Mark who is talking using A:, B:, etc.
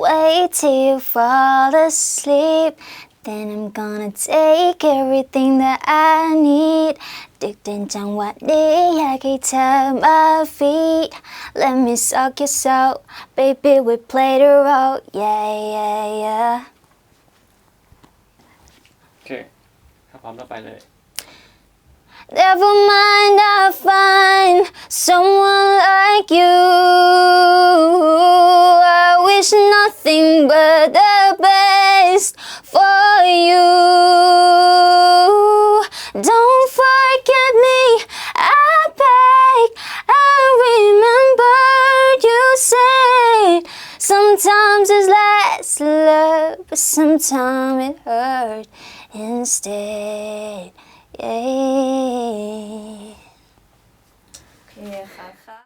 A: Wait till you fall asleep. Then I'm gonna take everything that I need. ดึกเดินจังหวะนี้อยากให้เธอมา feed. Let me suck your soul, baby. We play the role, yeah, yeah, yeah.
B: โอเคถ้าพร้อมเราไปเลย
A: Never mind, I'll find someone like you. I wish nothing but the best for you. Don't forget me, I beg. I remember you said sometimes it's less love, but sometimes it hurt instead. Yeah.
C: โอเคครับ